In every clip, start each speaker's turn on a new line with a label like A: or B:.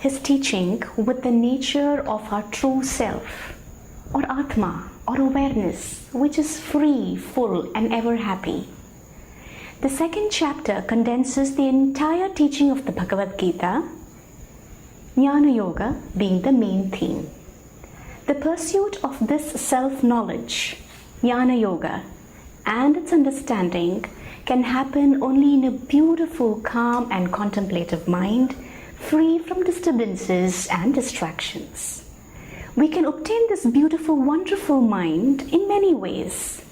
A: his teaching with the nature of our true self, or Atma, or awareness, which is free, full, and ever happy. The second chapter condenses the entire teaching of the Bhagavad Gita, Jnana Yoga being the main theme. The pursuit of this self-knowledge, Jnana Yoga, and its understanding can happen only in a beautiful, calm, and contemplative mind, free from disturbances and distractions. We can obtain this beautiful, wonderful mind in many ways.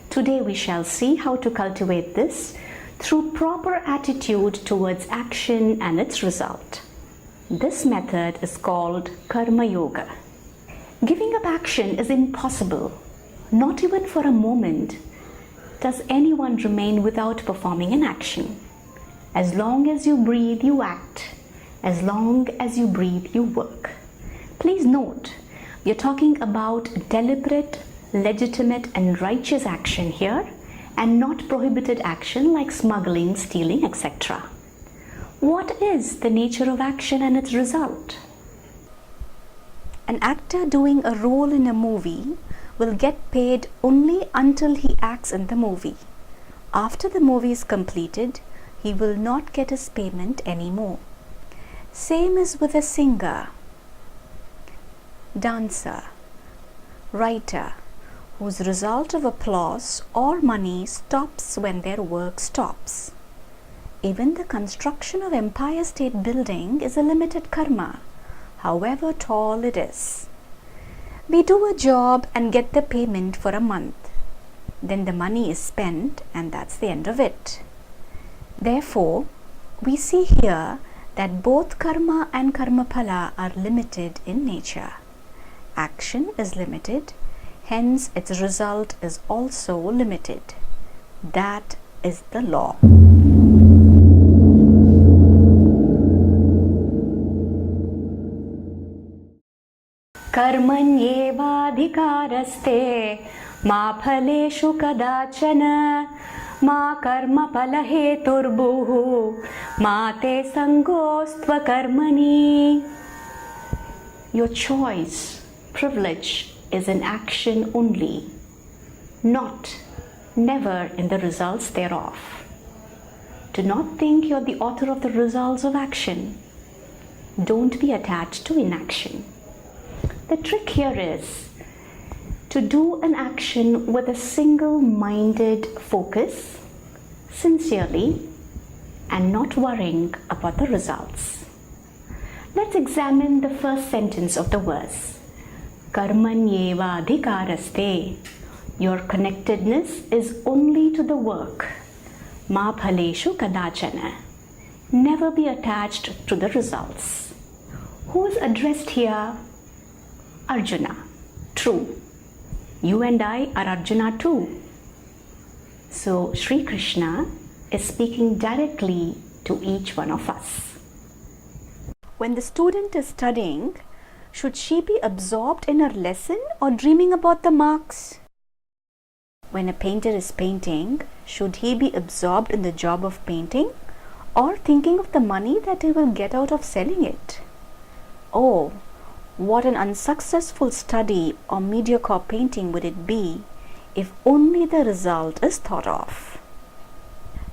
A: Today we shall see how to cultivate this through proper attitude towards action and its result. This method is called Karma Yoga. Giving up action is impossible. Not even for a moment does anyone remain without performing an action. As long as you breathe, you act. As long as you breathe, you work. Please note, we are talking about deliberate, legitimate, and righteous action here, and not prohibited action like smuggling, stealing, etc. What is the nature of action and its result? An actor doing a role in a movie will get paid only until he acts in the movie. After the movie is completed, he will not get his payment anymore. Same is with a singer, dancer, writer, whose result of applause or money stops when their work stops. Even the construction of Empire State Building is a limited karma, however tall it is. We do a job and get the payment for a month. Then the money is spent and that's the end of it. Therefore, we see here that both karma and karma phala are limited in nature. Action is limited, hence its result is also limited. That is the law. Karmanyevadhikaraste ma phaleshu kadachana ma karma phalaheturbuhu ma te sangostva karmani. Your choice, privilege is in action only, not, never in the results thereof. Do not think you're the author of the results of action. Don't be attached to inaction. The trick here is to do an action with a single-minded focus, sincerely, and not worrying about the results. Let's examine the first sentence of the verse. Karmanyeva adhikaraste. Your connectedness is only to the work. Ma phaleshu kadachana. Never be attached to the results. Who is addressed here? Arjuna. True. You and I are Arjuna too. So Sri Krishna is speaking directly to each one of us. When the student is studying, should she be absorbed in her lesson or dreaming about the marks? When a painter is painting, should he be absorbed in the job of painting or thinking of the money that he will get out of selling it? Oh, what an unsuccessful study or mediocre painting would it be if only the result is thought of.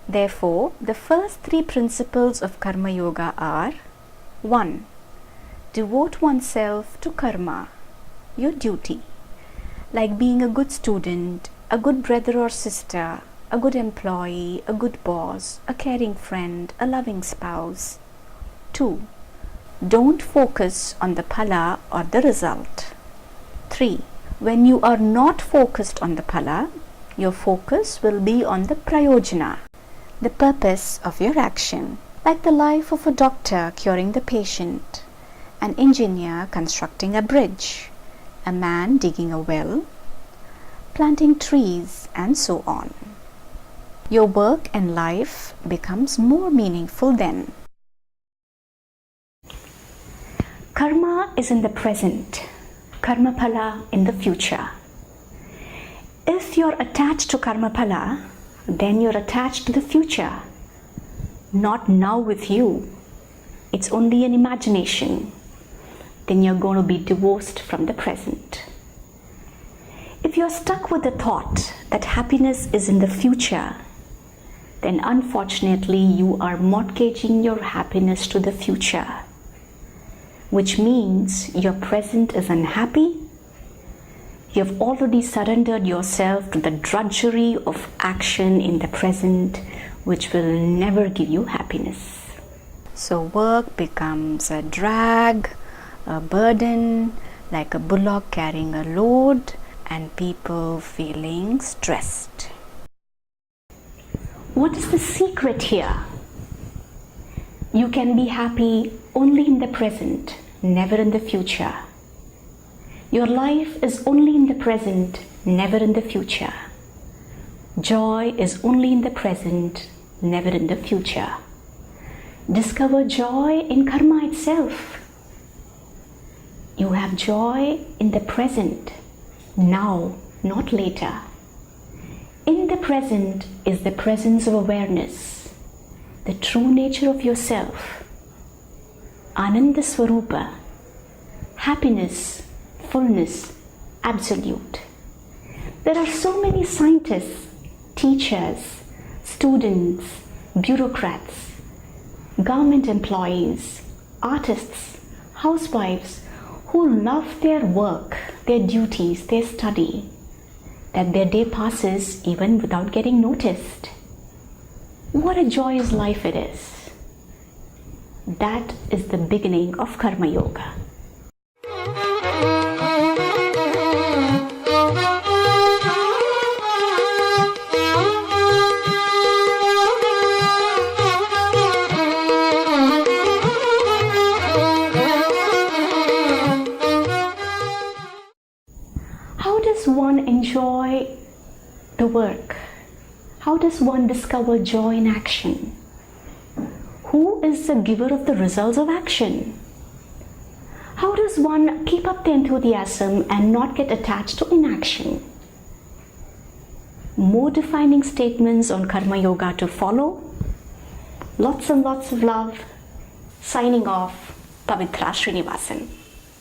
A: Therefore, the first three principles of Karma Yoga are: 1. Devote oneself to karma, your duty, like being a good student, a good brother or sister, a good employee, a good boss, a caring friend, a loving spouse. 2. Don't focus on the phala or the result. 3. When you are not focused on the phala, your focus will be on the prayojana, the purpose of your action, like the life of a doctor curing the patient, an engineer constructing a bridge, a man digging a well, planting trees, and so on. Your work and life becomes more meaningful then. Karma is in the present, karma phala in the future. If you're attached to karma phala, then you're attached to the future, not now with you. it's only an imagination, then you're going to be divorced from the present. If you're stuck with the thought that happiness is in the future, then unfortunately you are mortgaging your happiness to the future, which means your present is unhappy. You've already surrendered yourself to the drudgery of action in the present, which will never give you happiness. So work becomes a drag, a burden, like a bullock carrying a load, and people feeling stressed. What is the secret here? You can be happy only in the present, never in the future. Your life is only in the present, never in the future. Joy is only in the present, never in the future. Discover joy in karma itself. You have joy in the present, now, not later. In the present is the presence of awareness, the true nature of yourself, Ananda Swarupa, happiness, fullness, absolute. There are so many scientists, teachers, students, bureaucrats, government employees, artists, housewives who love their work, their duties, their study, that their day passes even without getting noticed. What a joyous life it is. That is the beginning of Karma Yoga. How does one enjoy the work? How does one discover joy in action? Who is the giver of the results of action? How does one keep up the enthusiasm and not get attached to inaction? More defining statements on Karma Yoga to follow. Lots and lots of love. Signing off, Pavithra Srinivasan.